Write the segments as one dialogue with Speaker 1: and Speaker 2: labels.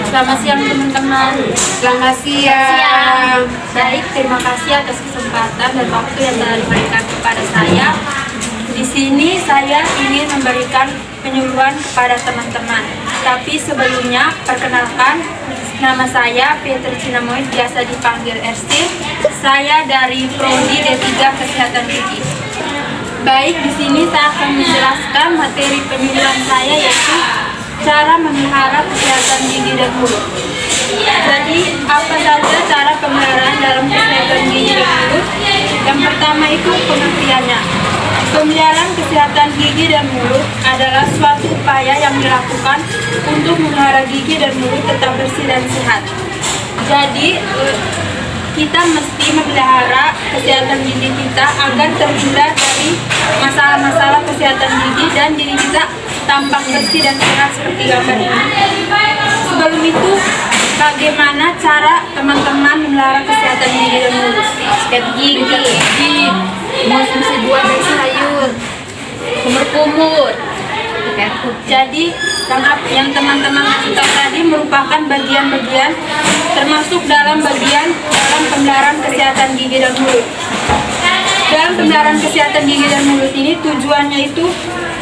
Speaker 1: Selamat siang teman-teman.
Speaker 2: Selamat siang.
Speaker 1: Baik, terima kasih atas kesempatan dan waktu yang telah diberikan kepada saya. Di sini saya ingin memberikan penyuluhan kepada teman-teman. Tapi sebelumnya, perkenalkan, nama saya Peter Cinamoid, biasa dipanggil Ersin. Saya dari Prodi D3 Kesehatan Gigi. Baik, di sini saya akan menjelaskan materi penyuluhan saya, yaitu cara memelihara kesehatan gigi dan mulut. Jadi, apa saja cara pemeliharaan dalam kesehatan gigi dan mulut? Yang pertama itu pengertiannya. Pemeliharaan kesehatan gigi dan mulut adalah suatu upaya yang dilakukan untuk memelihara gigi dan mulut tetap bersih dan sehat. Jadi, kita mesti memelihara kesehatan gigi kita agar terhindar dari masalah-masalah kesehatan gigi dan diri kita tampak bersih dan sehat seperti gambar ini. Sebelum itu, bagaimana cara teman-teman memelihara kesehatan gigi dan mulut?
Speaker 2: Sikat gigi, konsumsi buah dan sayur, kumur-kumur.
Speaker 1: Jadi, yang teman-teman kasih tahu tadi merupakan bagian-bagian termasuk dalam pemeliharaan kesehatan gigi dan mulut. Dalam pemeliharaan kesehatan gigi dan mulut ini tujuannya itu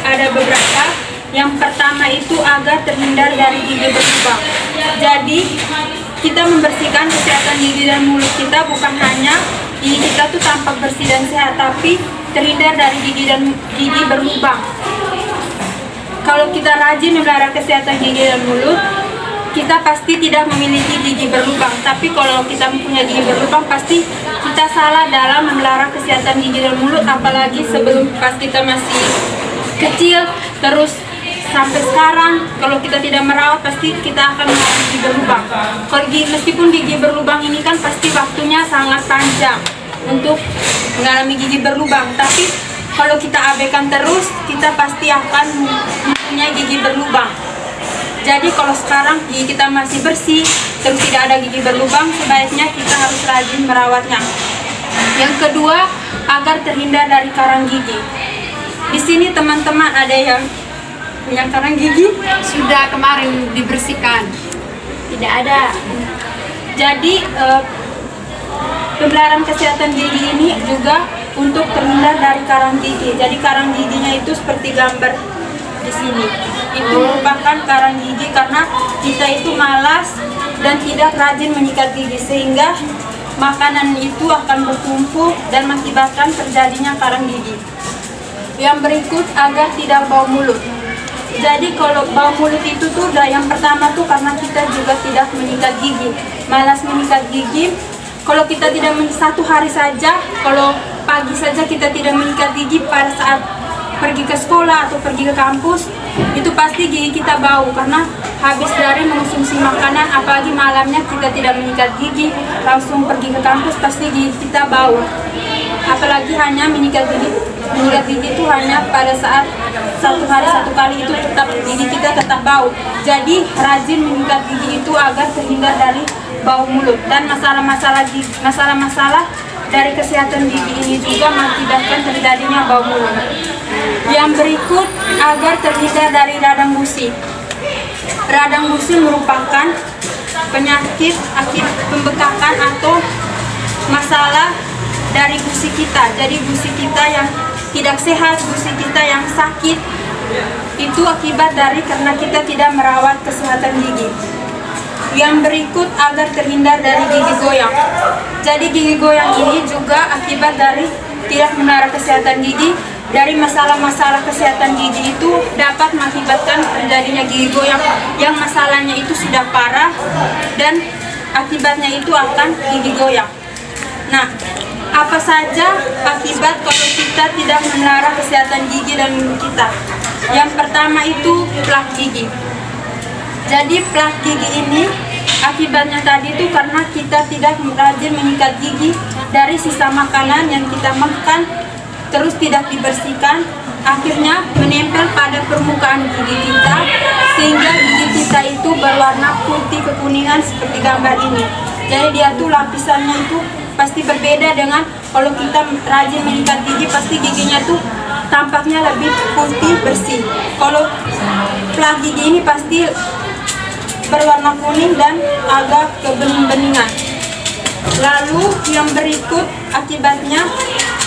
Speaker 1: ada beberapa. Yang pertama itu agar terhindar dari gigi berlubang. Jadi kita membersihkan kesehatan gigi dan mulut kita bukan hanya gigi kita tuh tampak bersih dan sehat, tapi terhindar dari gigi berlubang. Kalau kita rajin memelihara kesehatan gigi dan mulut, kita pasti tidak memiliki gigi berlubang. Tapi kalau kita mempunyai gigi berlubang, pasti kita salah dalam memelihara kesehatan gigi dan mulut. Apalagi sebelum pas kita masih kecil, terus sampai sekarang, kalau kita tidak merawat, pasti kita akan mengalami gigi berlubang. Kalau meskipun gigi berlubang ini kan pasti waktunya sangat panjang untuk mengalami gigi berlubang. Tapi kalau kita abaikan terus, kita pasti akan mempunyai gigi berlubang. Jadi kalau sekarang gigi kita masih bersih, terus tidak ada gigi berlubang, sebaiknya kita harus rajin merawatnya. Yang kedua, agar terhindar dari karang gigi. Di sini teman-teman ada yang punya karang gigi?
Speaker 2: Sudah kemarin dibersihkan.
Speaker 1: Tidak ada. Jadi pemeliharaan kesehatan gigi ini juga untuk terhindar dari karang gigi. Jadi karang giginya itu seperti gambar di sini. Itu merupakan karang gigi karena kita itu malas dan tidak rajin menyikat gigi, sehingga makanan itu akan bertumpuk dan mengakibatkan terjadinya karang gigi. Yang berikut, agar tidak bau mulut. Jadi kalau bau mulut itu tuh yang pertama tuh karena kita juga tidak menyikat gigi, malas menyikat gigi. Kalau kita tidak satu hari saja, kalau pagi saja kita tidak menyikat gigi pada saat pergi ke sekolah atau pergi ke kampus, itu pasti gigi kita bau karena habis dari mengonsumsi makanan, apalagi malamnya kita tidak menyikat gigi, langsung pergi ke kampus, pasti gigi kita bau. Apalagi hanya menyikat gigi itu hanya pada saat satu hari satu kali, itu tetap gigi kita tetap bau. Jadi rajin menyikat gigi itu agar terhindar dari bau mulut, dan masalah-masalah dari kesehatan gigi ini juga mengakibatkan terjadinya bau mulut. Yang berikut, agar terhindar dari radang gusi. Radang gusi merupakan penyakit akibat pembekakan atau masalah dari gusi kita. Jadi gusi kita yang tidak sehat, gusi kita yang sakit, itu akibat dari karena kita tidak merawat kesehatan gigi. Yang berikut, agar terhindar dari gigi goyang. Jadi gigi goyang ini juga akibat dari tidak memelihara kesehatan gigi. Dari masalah-masalah kesehatan gigi itu dapat mengakibatkan terjadinya gigi goyang yang masalahnya itu sudah parah dan akibatnya itu akan gigi goyang. Nah, apa saja akibat kalau kita tidak memelihara kesehatan gigi dan mulut kita? Yang pertama itu plak gigi. Jadi plak gigi ini akibatnya tadi itu karena kita tidak rajin menyikat gigi dari sisa makanan yang kita makan, terus tidak dibersihkan, akhirnya menempel pada permukaan gigi kita, sehingga gigi kita itu berwarna putih kekuningan seperti gambar ini. Jadi dia tuh lapisannya itu pasti berbeda dengan kalau kita rajin menyikat gigi, pasti giginya tuh tampaknya lebih putih bersih. Kalau plak gigi ini pasti berwarna kuning dan agak kebening-beningan. Lalu yang berikut akibatnya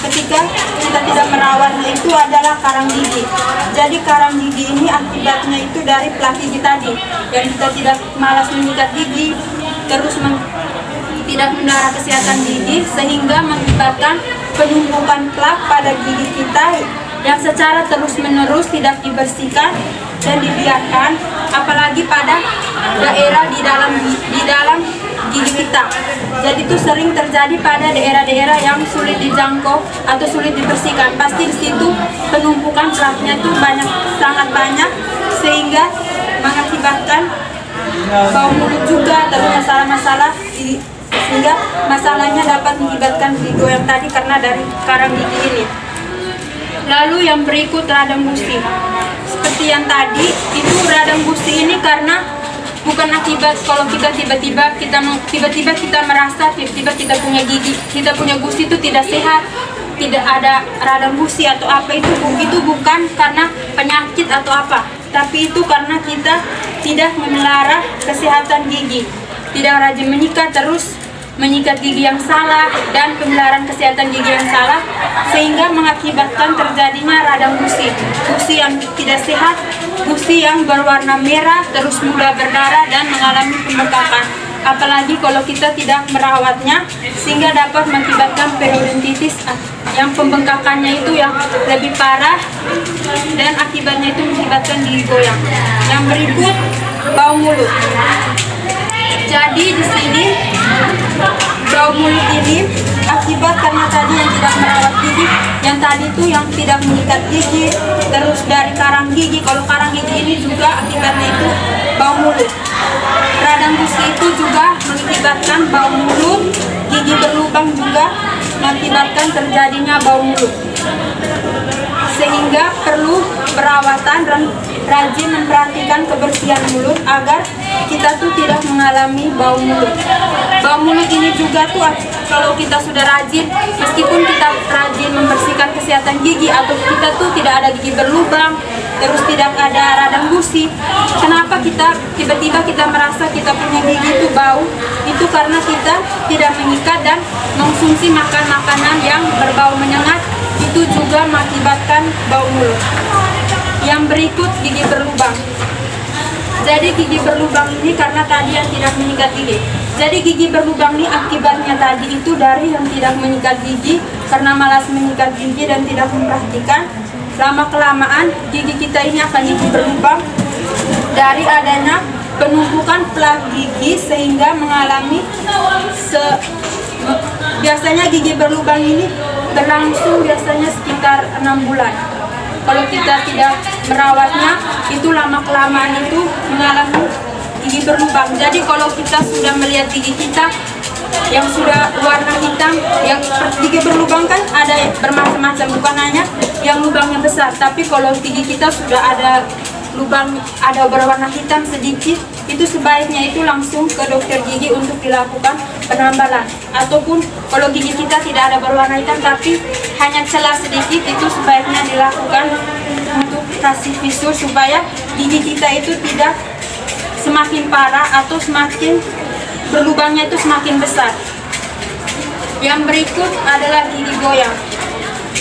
Speaker 1: ketika kita tidak merawatnya itu adalah karang gigi. Jadi karang gigi ini akibatnya itu dari plak gigi tadi, yang kita tidak malas menyikat gigi, terus tidak memelihara kesehatan gigi, sehingga mengakibatkan penumpukan plak pada gigi kita yang secara terus-menerus tidak dibersihkan dan dibiarkan, apalagi pada daerah di dalam gigi kita. Jadi itu sering terjadi pada daerah-daerah yang sulit dijangkau atau sulit dibersihkan. Pasti di situ penumpukan plaknya itu sangat banyak, sehingga mengakibatkan bau mulut juga, terus masalah-masalah, sehingga masalahnya dapat mengakibatkan gigi goyang tadi karena dari karang gigi ini. Lalu yang berikut radang gusi. Seperti yang tadi, itu radang gusi ini karena bukan akibat kalau kita tiba-tiba kita merasa tiba-tiba kita punya gigi, kita punya gusi itu tidak sehat, tidak ada radang gusi atau apa, itu bukan karena penyakit atau apa, tapi itu karena kita tidak memelihara kesehatan gigi, tidak rajin menyikat, terus menyikat gigi yang salah dan pemeliharaan kesehatan gigi yang salah, sehingga mengakibatkan terjadinya radang gusi yang tidak sehat, gusi yang berwarna merah, terus mudah berdarah dan mengalami pembengkakan. Apalagi kalau kita tidak merawatnya, sehingga dapat mengakibatkan periodontitis yang pembengkakannya itu yang lebih parah dan akibatnya itu mengakibatkan gigi goyang. Yang berikut, bau mulut. Jadi di sini bau mulut ini akibat karena tadi yang tidak merawat gigi, yang tadi itu yang tidak mengikat gigi, terus dari karang gigi. Kalau karang gigi ini juga akibatnya itu bau mulut. Radang gusi itu juga mengakibatkan bau mulut, gigi berlubang juga mengakibatkan terjadinya bau mulut. Sehingga perlu perawatan dan rajin memperhatikan kebersihan mulut agar kita tuh tidak mengalami bau mulut. Bau mulut ini juga tuh kalau kita sudah rajin, meskipun kita rajin membersihkan kesehatan gigi atau kita tuh tidak ada gigi berlubang, terus tidak ada radang gusi, kenapa kita tiba-tiba kita merasa kita punya gigi itu bau? Itu karena kita tidak mengikat dan mengkonsumsi makanan yang berbau menyengat, itu juga mengakibatkan bau mulut. Yang berikut, gigi berlubang. Jadi gigi berlubang ini karena tadi yang tidak menyikat gigi. Jadi gigi berlubang ini akibatnya tadi itu dari yang tidak menyikat gigi, karena malas menyikat gigi dan tidak memperhatikan. Lama-kelamaan gigi kita ini akan gigi berlubang dari adanya penumpukan plak gigi, sehingga mengalami biasanya gigi berlubang ini berlangsung biasanya sekitar 6 bulan. Kalau kita tidak merawatnya, itu lama-kelamaan itu mengalami gigi berlubang. Jadi kalau kita sudah melihat gigi kita yang sudah warna hitam, yang gigi berlubang kan ada bermacam-macam, bukan hanya yang lubangnya besar, tapi kalau gigi kita sudah ada lubang, ada berwarna hitam sedikit, itu sebaiknya itu langsung ke dokter gigi untuk dilakukan penambalan. Ataupun kalau gigi kita tidak ada berwarna hitam tapi hanya celah sedikit, itu sebaiknya dilakukan untuk kasih visur supaya gigi kita itu tidak semakin parah atau semakin berlubangnya itu semakin besar. Yang berikut adalah gigi goyang.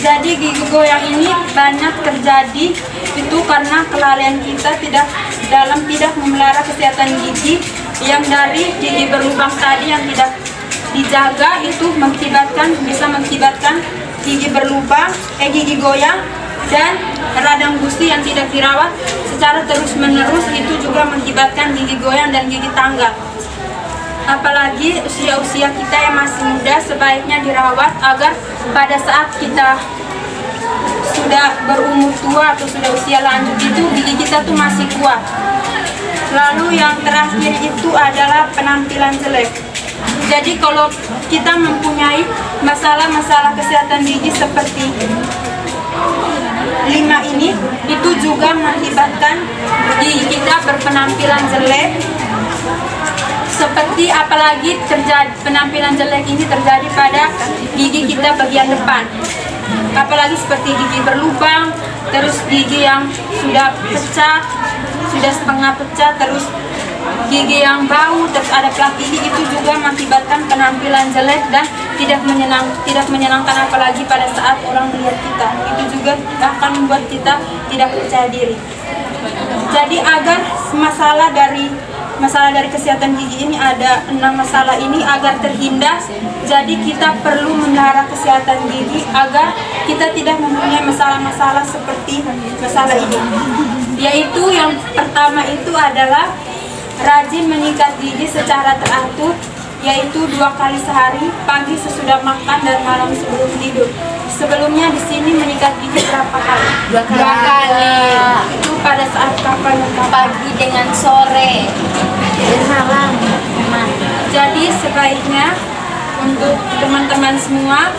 Speaker 1: Jadi gigi goyang ini banyak terjadi itu karena kelalaian kita tidak memelihara kesehatan gigi, yang dari gigi berlubang tadi yang tidak dijaga, itu bisa mengakibatkan gigi berlubang, gigi goyang, dan radang gusi yang tidak dirawat secara terus-menerus, itu juga mengakibatkan gigi goyang dan gigi tanggal. Apalagi usia-usia kita yang masih muda, sebaiknya dirawat agar pada saat kita sudah berumur tua atau sudah usia lanjut itu gigi kita tuh masih kuat. Lalu yang terakhir itu adalah penampilan jelek. Jadi kalau kita mempunyai masalah-masalah kesehatan gigi seperti 5 ini, itu juga mengakibatkan gigi kita berpenampilan jelek. Seperti apalagi penampilan jelek ini terjadi pada gigi kita bagian depan, apalagi seperti gigi berlubang, terus gigi yang sudah pecah, sudah setengah pecah, terus gigi yang bau, terus ada plak gigi, itu juga mengakibatkan penampilan jelek dan tidak menyenangkan apalagi pada saat orang melihat kita. Itu juga akan membuat kita tidak percaya diri. Jadi agar masalah dari kesehatan gigi ini, ada 6 masalah ini agar terhindar. Jadi kita perlu memelihara kesehatan gigi agar kita tidak mempunyai masalah-masalah seperti masalah ini. Yaitu yang pertama itu adalah rajin menyikat gigi secara teratur, yaitu 2 kali sehari, pagi sesudah makan dan malam sebelum tidur. Sebelumnya di sini menyikat gigi berapa kali?
Speaker 2: 2 kali.
Speaker 1: Itu pada saat kapan?
Speaker 3: Pagi dengan sore dan malam.
Speaker 1: Jadi sebaiknya untuk teman-teman semua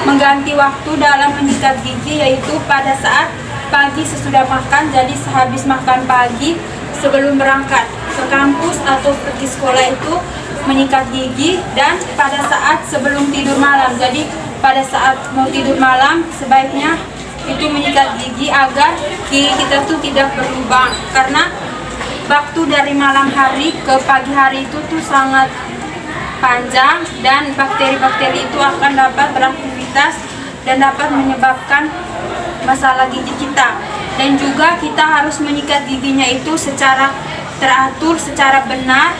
Speaker 1: mengganti waktu dalam menyikat gigi, yaitu pada saat pagi sesudah makan, jadi sehabis makan pagi sebelum berangkat ke kampus atau pergi sekolah itu menyikat gigi, dan pada saat sebelum tidur malam. Jadi pada saat mau tidur malam sebaiknya itu menyikat gigi agar gigi kita tuh tidak berlubang, karena waktu dari malam hari ke pagi hari itu tuh sangat panjang dan bakteri-bakteri itu akan dapat beraktivitas dan dapat menyebabkan masalah gigi kita. Dan juga kita harus menyikat giginya itu secara teratur, secara benar,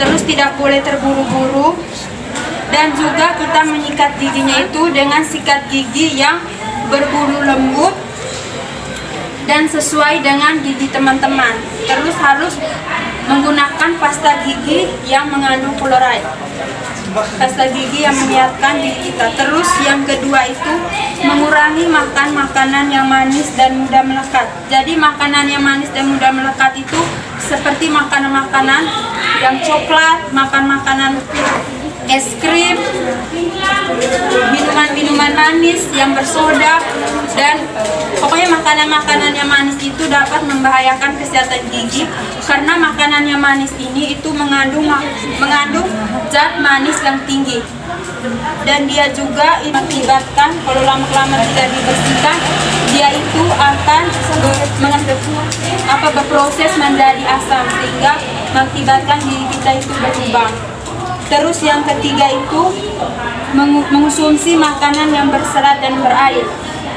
Speaker 1: terus tidak boleh terburu-buru. Dan juga kita menyikat giginya itu dengan sikat gigi yang berbulu lembut dan sesuai dengan gigi teman-teman. Terus harus menggunakan pasta gigi yang mengandung fluoride, pasta gigi yang menyehatkan gigi kita. Terus yang kedua itu mengurangi makan makanan yang manis dan mudah melekat. Jadi makanan yang manis dan mudah melekat itu seperti makanan-makanan yang coklat, makanan es krim, minuman-minuman manis yang bersoda, dan pokoknya makanan-makanan yang manis itu dapat membahayakan kesehatan gigi, karena makanan yang manis ini itu mengandung zat manis yang tinggi, dan dia juga mengakibatkan kalau lama-lama tidak dibersihkan, dia itu akan berproses menjadi asam sehingga mengakibatkan gigi kita itu berlubang. Terus yang ketiga itu mengonsumsi makanan yang berserat dan berair.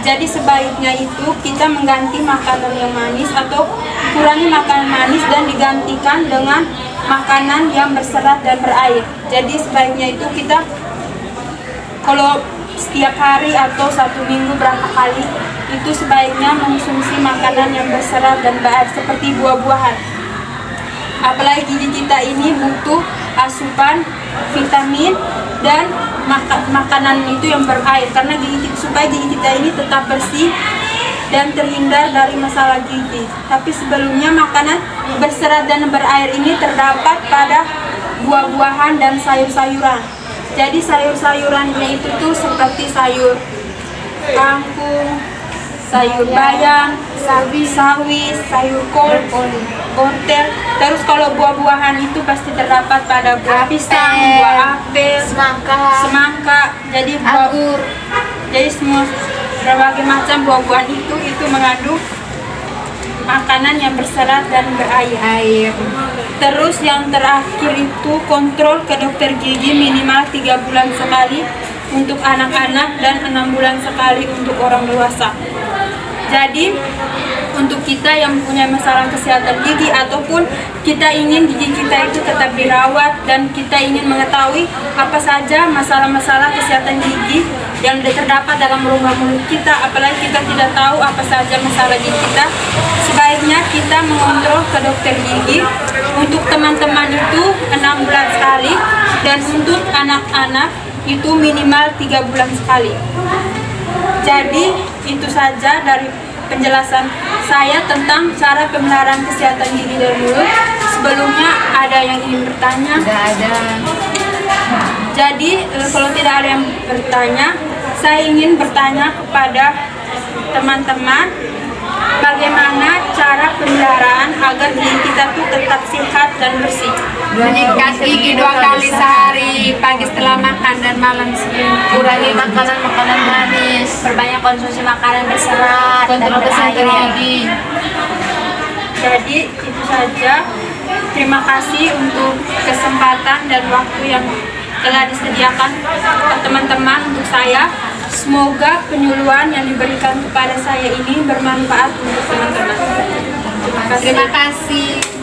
Speaker 1: Jadi sebaiknya itu kita mengganti makanan yang manis atau kurangi makanan manis dan digantikan dengan makanan yang berserat dan berair. Jadi sebaiknya itu kita kalau setiap hari atau 1 minggu berapa kali itu sebaiknya mengonsumsi makanan yang berserat dan berair seperti buah-buahan. Apalagi gigi kita ini butuh asupan vitamin dan makanan itu yang berair, karena supaya gigi kita ini tetap bersih dan terhindar dari masalah gigi. Tapi sebelumnya makanan berserat dan berair ini terdapat pada buah-buahan dan sayur-sayuran. Jadi sayur-sayurannya itu tuh seperti sayur kangkung, sayur bayam, sawi, sayur kol, wortel. Terus kalau buah-buahan itu pasti terdapat pada buah pisang, buah apel, semangka. Jadi
Speaker 3: anggur.
Speaker 1: Jadi semua berbagai macam buah-buahan itu mengandung makanan yang berserat dan berair. Terus yang terakhir itu kontrol ke dokter gigi minimal 3 bulan sekali untuk anak-anak dan 6 bulan sekali untuk orang dewasa. Jadi untuk kita yang mempunyai masalah kesehatan gigi ataupun kita ingin gigi kita itu tetap dirawat dan kita ingin mengetahui apa saja masalah-masalah kesehatan gigi yang terdapat dalam rongga mulut kita, apalagi kita tidak tahu apa saja masalah gigi kita, sebaiknya kita mengontrol ke dokter gigi. Untuk teman-teman itu 6 bulan sekali, dan untuk anak-anak itu minimal 3 bulan sekali. Jadi itu saja dari penjelasan saya tentang cara pemeliharaan kesehatan gigi dan mulut. Sebelumnya ada yang ingin bertanya?
Speaker 3: Tidak ada.
Speaker 1: Jadi kalau tidak ada yang bertanya, saya ingin bertanya kepada teman-teman, bagaimana cara pemeliharaan agar gigi kita tuh tetap sehat dan bersih?
Speaker 2: Menyikat gigi 2 kali sehari, pagi setelah makan dan malam sebelum.
Speaker 3: Kurangi makanan manis, perbanyak konsumsi makanan berserat dan
Speaker 2: Kontrol kesehatan
Speaker 3: berair.
Speaker 2: gigi.
Speaker 1: Jadi itu saja Terima kasih untuk kesempatan dan waktu yang telah disediakan ke teman-teman untuk saya. Semoga penyuluhan yang diberikan kepada saya ini bermanfaat untuk teman-teman. Terima kasih.
Speaker 2: Terima kasih.